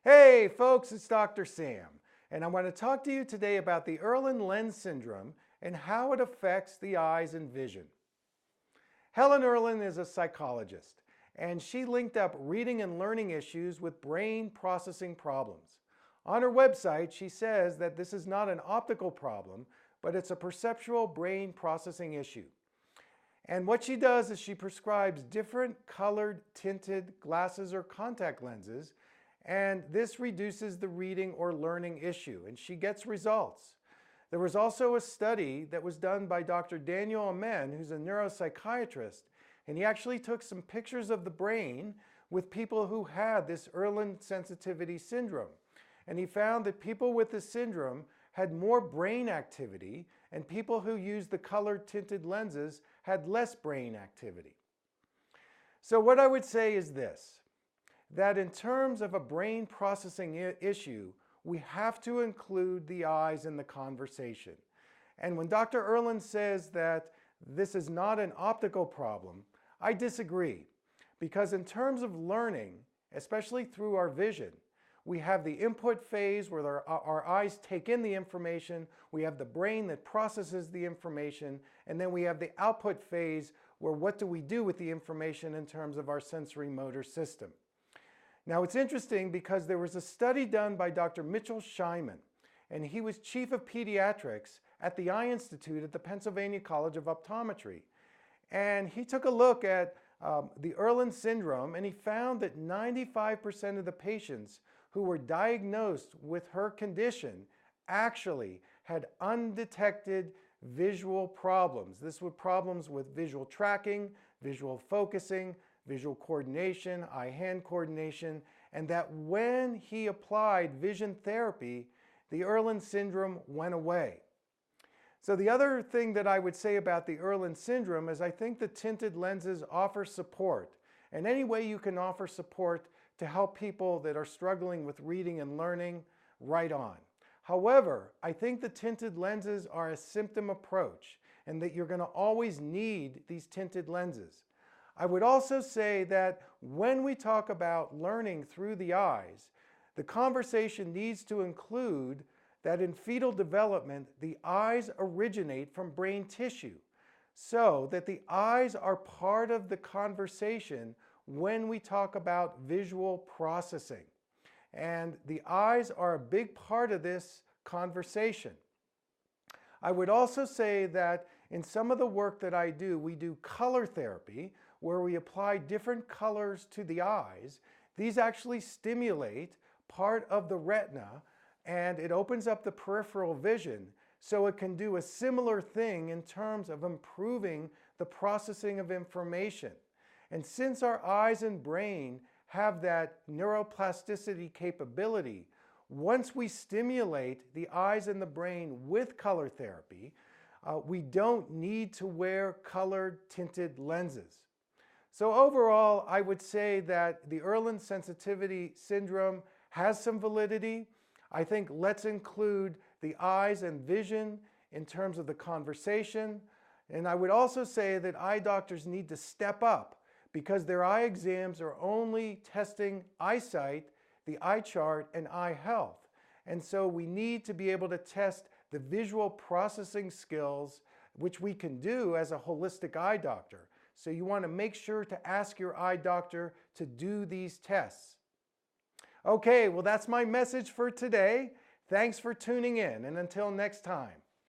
Hey folks, it's Dr. Sam, and I want to talk to you today about the Irlen lens syndrome and how it affects the eyes and vision. Helen Erlen is a psychologist, and she linked up reading and learning issues with brain processing problems. On her website, she says that this is not an optical problem, but it's a perceptual brain processing issue. And what she does is she prescribes different colored tinted glasses or contact lenses, and this reduces the reading or learning issue, and she gets results. There was also a study that was done by Dr. Daniel Amen, who's a neuropsychiatrist, and he actually took some pictures of the brain with people who had this Irlen sensitivity syndrome. And he found that people with this syndrome had more brain activity, and people who used the colored tinted lenses had less brain activity. So what I would say is this, that in terms of a brain processing issue, we have to include the eyes in the conversation. And when Dr. Irlen says that this is not an optical problem, I disagree. Because in terms of learning, especially through our vision, we have the input phase where our eyes take in the information, we have the brain that processes the information, and then we have the output phase where what do we do with the information in terms of our sensory motor system. Now it's interesting because there was a study done by Dr. Mitchell Shimon, and he was chief of pediatrics at the Eye Institute at the Pennsylvania College of Optometry. And he took a look at the Irlen syndrome, and he found that 95% of the patients who were diagnosed with her condition actually had undetected visual problems. This were problems with visual tracking, visual focusing, visual coordination, eye-hand coordination, and that when he applied vision therapy, the Irlen syndrome went away. So the other thing that I would say about the Irlen syndrome is I think the tinted lenses offer support, and any way you can offer support to help people that are struggling with reading and learning, right on. However, I think the tinted lenses are a symptom approach, and that you're going to always need these tinted lenses. I would also say that when we talk about learning through the eyes, the conversation needs to include that in fetal development, the eyes originate from brain tissue, so that the eyes are part of the conversation when we talk about visual processing. And the eyes are a big part of this conversation. I would also say that in some of the work that I do, we do color therapy, where we apply different colors to the eyes. These actually stimulate part of the retina, and it opens up the peripheral vision, so it can do a similar thing in terms of improving the processing of information. And since our eyes and brain have that neuroplasticity capability, once we stimulate the eyes and the brain with color therapy, we don't need to wear colored tinted lenses. So overall, I would say that the Irlen sensitivity syndrome has some validity. I think let's include the eyes and vision in terms of the conversation. And I would also say that eye doctors need to step up, because their eye exams are only testing eyesight, the eye chart, and eye health. And so we need to be able to test the visual processing skills, which we can do as a holistic eye doctor. So you want to make sure to ask your eye doctor to do these tests. Okay, well that's my message for today. Thanks for tuning in, and until next time,